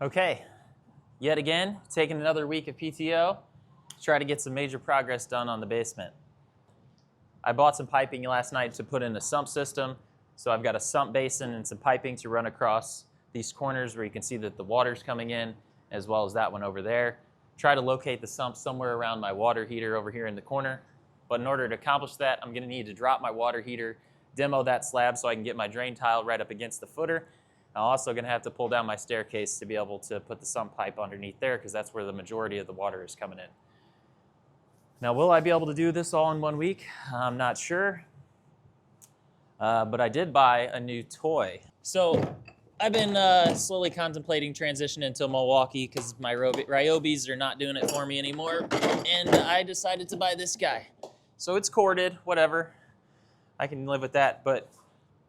Okay, yet again, taking another week of PTO to try to get some major progress done on the basement. I bought some piping last night to put in a sump system, so I've got a sump basin and some piping to run across these corners where you can see that the water's coming in, as well as that one over there. Try to locate the sump somewhere around my water heater over here in the corner. But in order to accomplish that, I'm gonna need to drop my water heater, demo that slab so I can get my drain tile right up against the footer. I'm also gonna have to pull down my staircase to be able to put the sump pipe underneath there because that's where the majority of the water is coming in. Now, will I be able to do this all in 1 week? I'm not sure, but I did buy a new toy. So I've been slowly contemplating transitioning to Milwaukee because my Ryobis are not doing it for me anymore, and I decided to buy this guy. So it's corded, whatever. I can live with that, but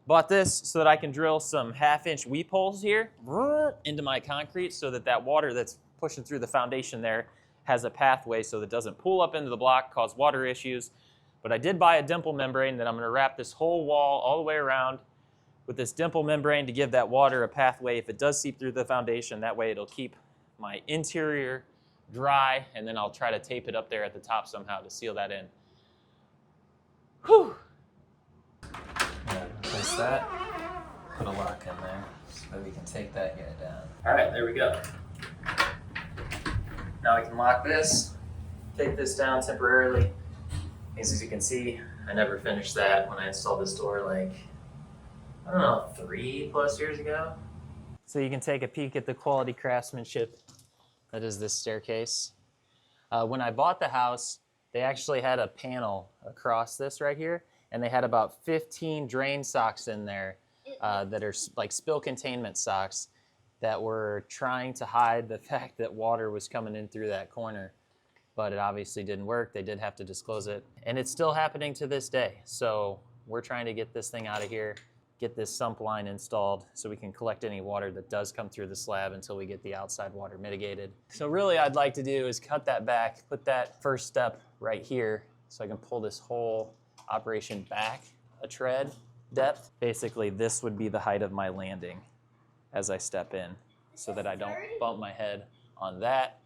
bought this so that I can drill some 1/2-inch weep holes here into my concrete so that that water that's pushing through the foundation there has a pathway so that it doesn't pool up into the block, cause water issues. But I did buy a dimple membrane that I'm gonna wrap this whole wall all the way around with this dimple membrane to give that water a pathway if it does seep through the foundation. That way it'll keep my interior dry, and then I'll try to tape it up there at the top somehow to seal that in. Whew. Replace that, put a lock in there so that we can take that guy down. All right, there we go. Now I can lock this, take this down temporarily. As you can see, I never finished that when I installed this door like, I don't know, 3+ years ago. So you can take a peek at the quality craftsmanship that is this staircase. When I bought the house, they actually had a panel across this right here, and they had about 15 drain socks in there that are like spill containment socks that were trying to hide the fact that water was coming in through that corner. But it obviously didn't work. They did have to disclose it. And it's still happening to this day. So we're trying to get this thing out of here, get this sump line installed so we can collect any water that does come through the slab until we get the outside water mitigated. So really I'd like to do is cut that back, put that first step right here so I can pull this whole operation back a tread depth. Basically, this would be the height of my landing as I step in so that I don't bump my head on that.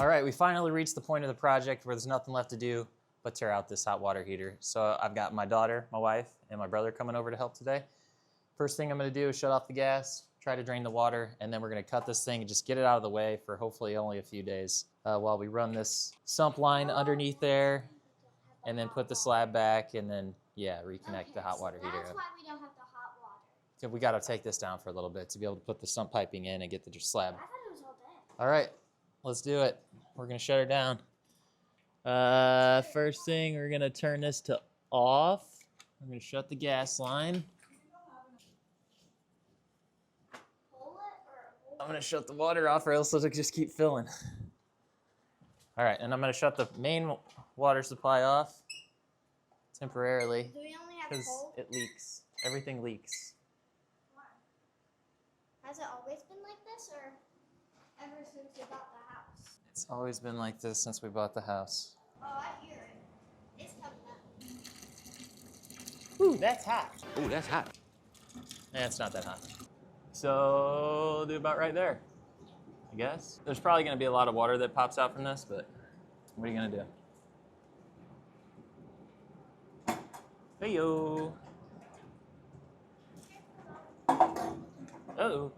All right, we finally reached the point of the project where there's nothing left to do but tear out this hot water heater. So I've got my daughter, my wife, and my brother coming over to help today. First thing I'm gonna do is shut off the gas, try to drain the water, and then we're gonna cut this thing and just get it out of the way for hopefully only a few days while we run this sump line underneath there and then put the slab back, and then, yeah, reconnect the hot water heater. That's why we don't have the hot water. So we got to take this down for a little bit to be able to put the sump piping in and get the slab. I thought it was all day. All right, let's do it. We're going to shut her down. First thing, we're going to turn this to off. I'm going to shut the gas line. I'm going to shut the water off or else it'll just keep filling. All right, and I'm going to shut the main water supply off temporarily Do we only have because cold? it leaks. Everything leaks. Why? Has it always been like this or ever since you bought the house? It's always been like this since we bought the house. Oh, I hear it. It's coming up. Ooh, that's hot. Ooh, that's hot. Eh, it's not that hot. So, do about right there, I guess. There's probably going to be a lot of water that pops out from this, but what are you going to do? Hey-yo. Uh-oh.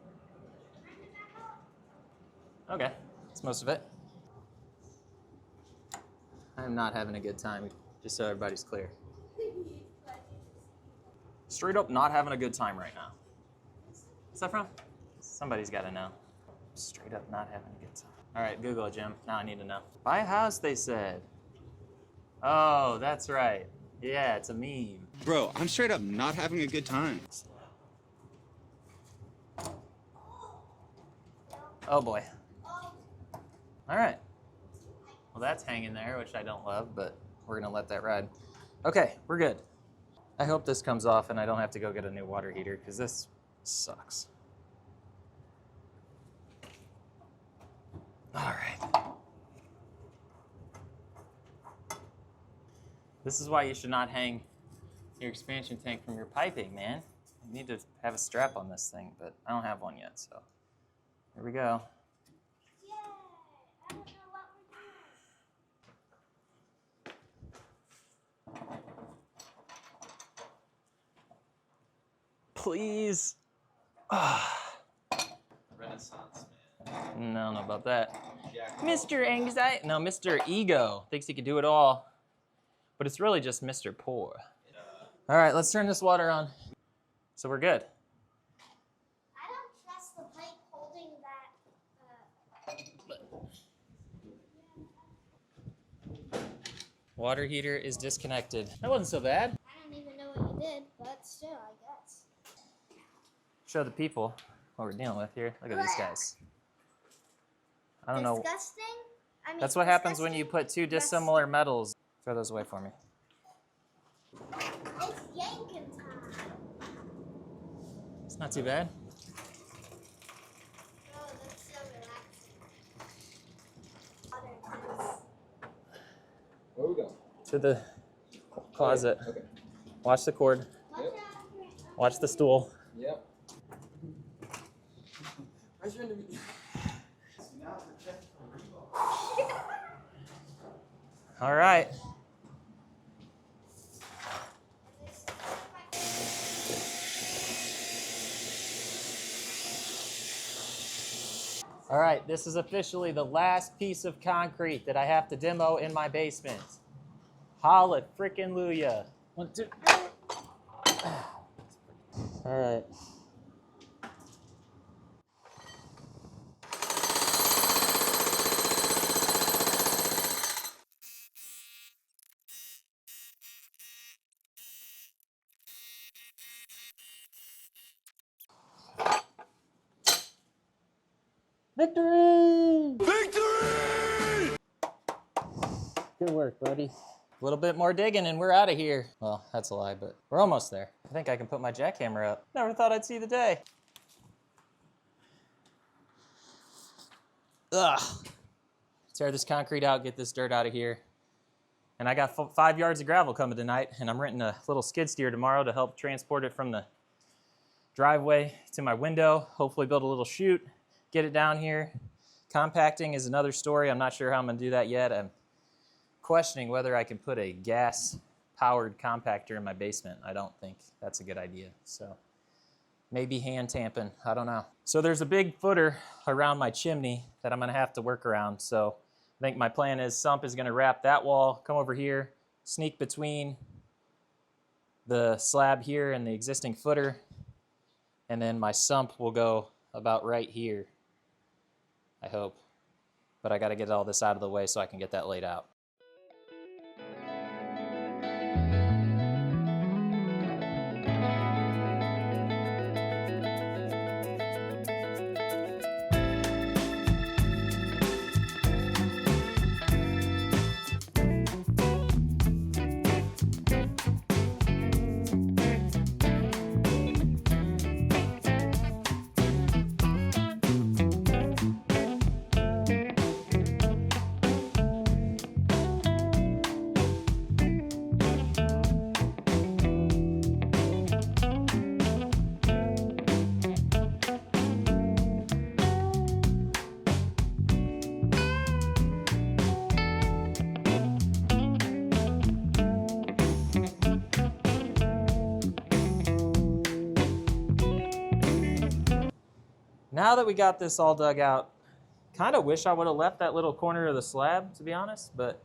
Okay, that's most of it. I'm not having a good time, just so everybody's clear. Straight up not having a good time right now. What's that from? Somebody's got to know. Straight up not having a good time. All right, Google it, Jim. Now I need to know. Buy a house, they said. Oh, that's right. Yeah, it's a meme. Bro, I'm straight up not having a good time. Oh boy. All right. Well, that's hanging there, which I don't love, but we're gonna let that ride. Okay, we're good. I hope this comes off and I don't have to go get a new water heater because this sucks. All right. This is why you should not hang your expansion tank from your piping, man. You need to have a strap on this thing, but I don't have one yet, so here we go. Yay! I don't know what we're doing. Please. Renaissance, No, I don't know about that. Mr. Anxiety. No, Mr. Ego thinks he can do it all. But it's really just Mr. Poor. All right, let's turn this water on. So we're good. I don't trust the pipe holding that. Water heater is disconnected. That wasn't so bad. I don't even know what you did, but still, I guess. Show the people what we're dealing with here. Look at these guys. I don't know. Disgusting? I mean, That's what happens when you put two dissimilar metals. Throw those away for me. It's yanking time. It's not too bad. Oh, that's so relaxing. Water. Where we go? To the closet. Okay. Watch the cord. Yep. Watch the stool. Yep. All right. All right, this is officially the last piece of concrete that I have to demo in my basement. Holla frickin' Luya. 1, 2. All right. Victory! Victory! Good work, buddy. A little bit more digging and we're out of here. Well, that's a lie, but we're almost there. I think I can put my jackhammer up. Never thought I'd see the day. Ugh. Tear this concrete out, get this dirt out of here. And I got 5 yards of gravel coming tonight, and I'm renting a little skid steer tomorrow to help transport it from the driveway to my window. Hopefully build a little chute, get it down here. Compacting is another story. I'm not sure how I'm gonna do that yet. I'm questioning whether I can put a gas-powered compactor in my basement. I don't think that's a good idea. So maybe hand tamping, I don't know. So there's a big footer around my chimney that I'm gonna have to work around. So I think my plan is Sump is gonna wrap that wall, come over here, sneak between the slab here and the existing footer, and then my sump will go about right here, I hope. But I got to get all this out of the way so I can get that laid out. Now that we got this all dug out, kind of wish I would have left that little corner of the slab, to be honest, but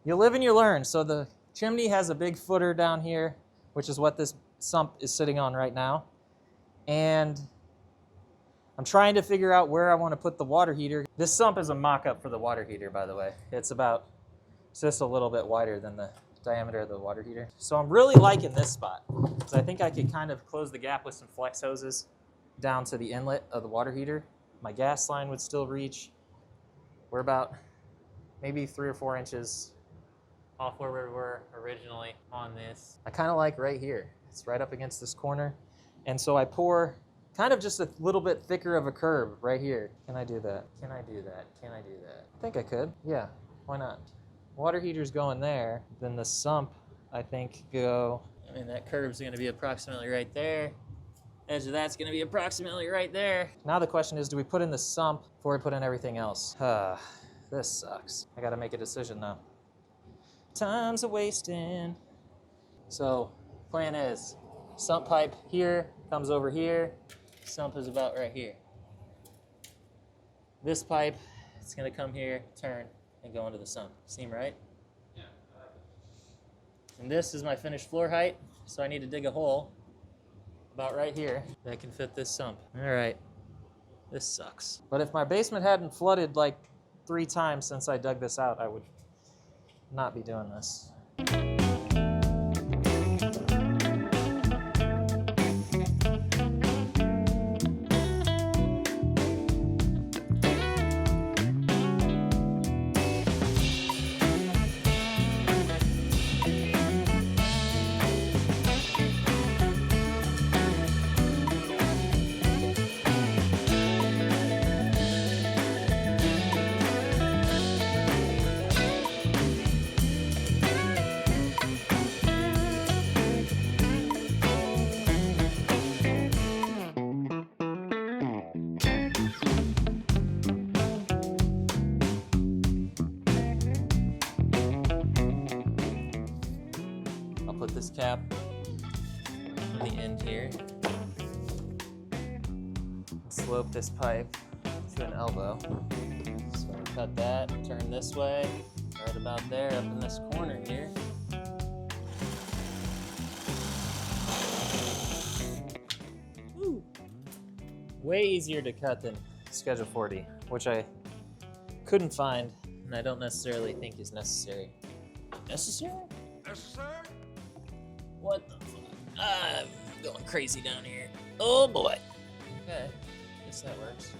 you live and you learn. So the chimney has a big footer down here, which is what this sump is sitting on right now. And I'm trying to figure out where I want to put the water heater. This sump is a mock-up for the water heater, by the way. It's just a little bit wider than the diameter of the water heater. So I'm really liking this spot, because I think I could kind of close the gap with some flex hoses down to the inlet of the water heater. My gas line would still reach. We're about maybe 3 or 4 inches off where we were originally on this. I kind of like right here. It's right up against this corner. And so I pour kind of just a little bit thicker of a curb right here. Can I do that? Can I do that? Can I do that? I think I could. Yeah, why not? Water heater's going there. Then the sump, I think, that curb's gonna be approximately right there. Edge of that's gonna be approximately right there. Now the question is, do we put in the sump before we put in everything else? This sucks. I gotta make a decision now. Time's a wasting. So, plan is, sump pipe here, comes over here. Sump is about right here. This pipe, it's gonna come here, turn, and go into the sump. Seem right? Yeah. And this is my finished floor height, so I need to dig a hole about right here that can fit this sump. All right, this sucks. But if my basement hadn't flooded like 3 times since I dug this out, I would not be doing this. Put this cap on the end here. Slope this pipe to an elbow. So we'll cut that, turn this way, right about there, up in this corner here. Woo. Way easier to cut than Schedule 40, which I couldn't find, and I don't necessarily think is necessary. Necessary? Necessary? What the fuck? I'm going crazy down here. Oh boy. Okay, guess that works.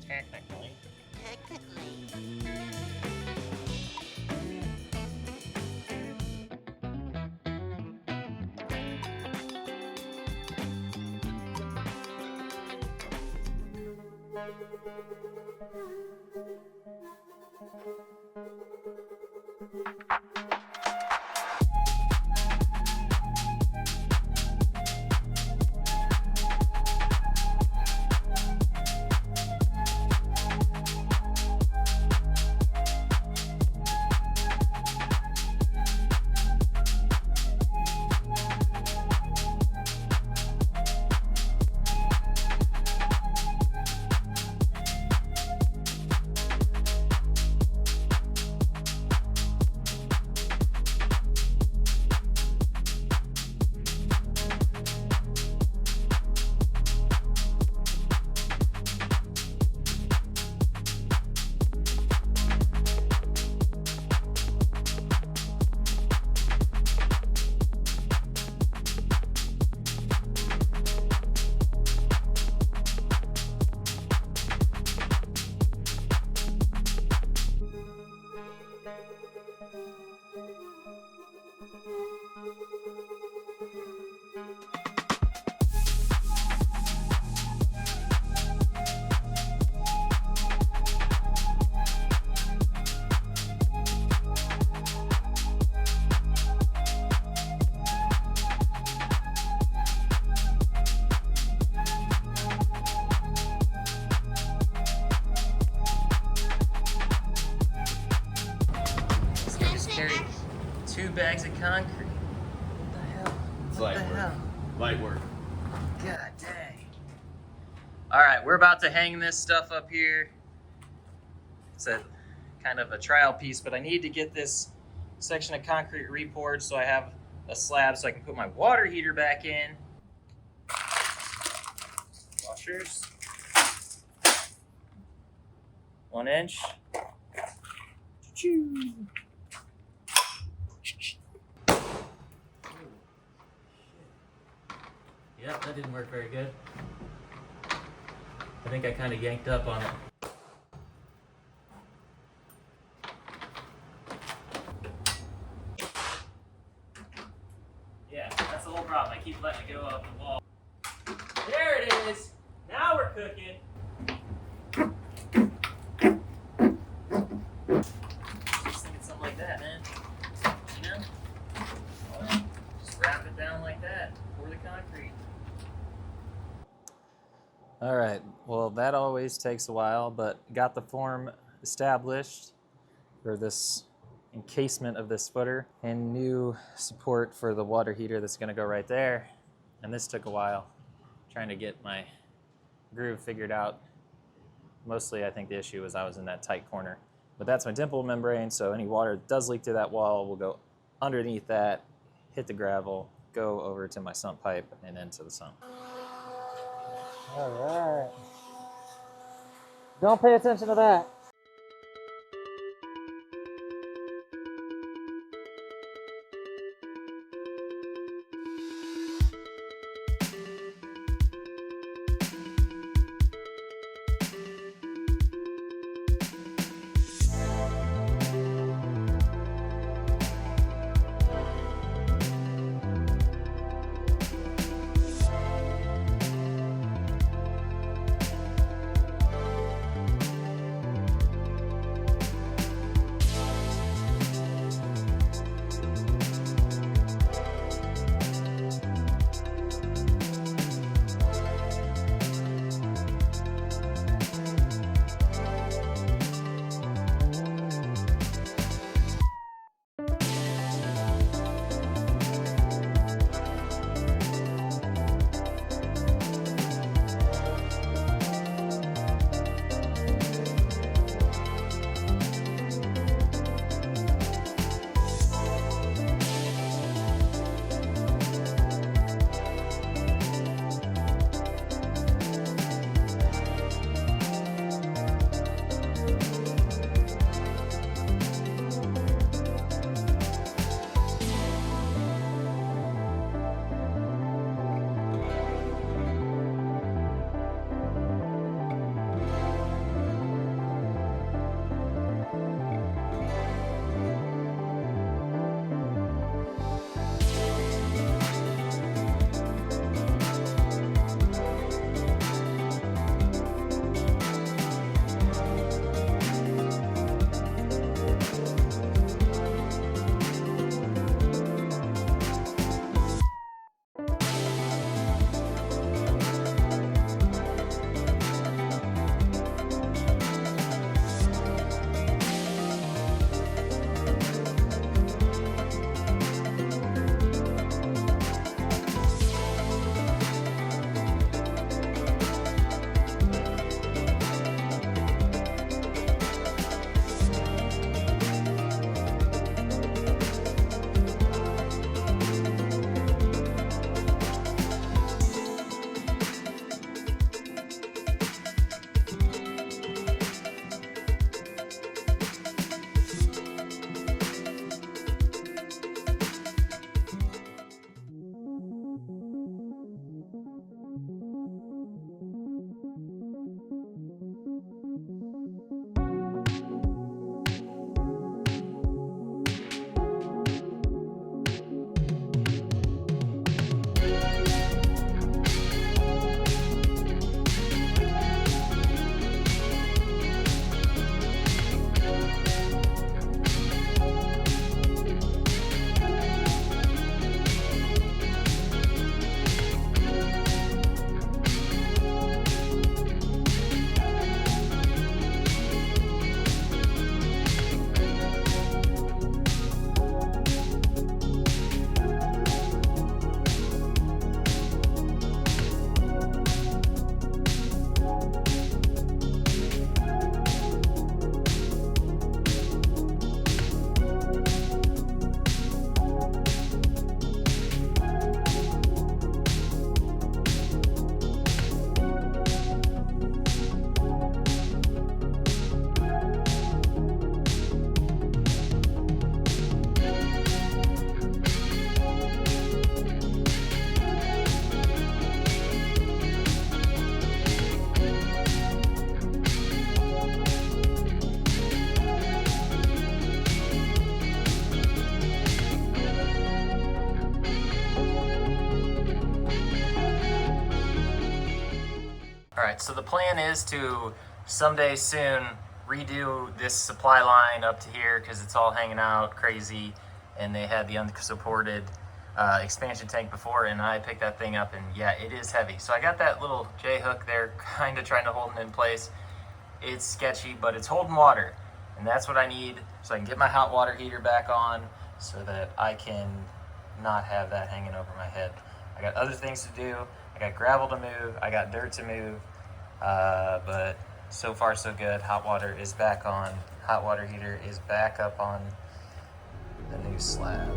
Technically. 2 bags of concrete. What the hell? It's What light the work. hell? Light work. God dang. All right, we're about to hang this stuff up here. It's a kind of a trial piece, but I need to get this section of concrete repoured so I have a slab so I can put my water heater back in. Washers. 1 inch. Choo. Yep, that didn't work very good. I think I kind of yanked up on it. Yeah, that's the whole problem. I keep letting it go off the wall. There it is! Now we're cooking! Just thinking something like that, man. You know? Well, just wrap it down like that. Pour the concrete. All right, well, that always takes a while, but got the form established for this encasement of this footer and new support for the water heater that's gonna go right there. And this took a while, trying to get my groove figured out. Mostly, I think the issue was I was in that tight corner. But that's my dimple membrane, so any water that does leak through that wall will go underneath that, hit the gravel, go over to my sump pipe, and into the sump. All right. Don't pay attention to that. So the plan is to someday soon redo this supply line up to here because it's all hanging out crazy, and they had the unsupported expansion tank before, and I picked that thing up, and yeah, it is heavy. So I got that little J-hook there kind of trying to hold it in place. It's sketchy, but it's holding water, and that's what I need so I can get my hot water heater back on so that I can not have that hanging over my head. I got other things to do. I got gravel to move. I got dirt to move. But so far so good. Hot water is back on. Hot water heater is back up on the new slab.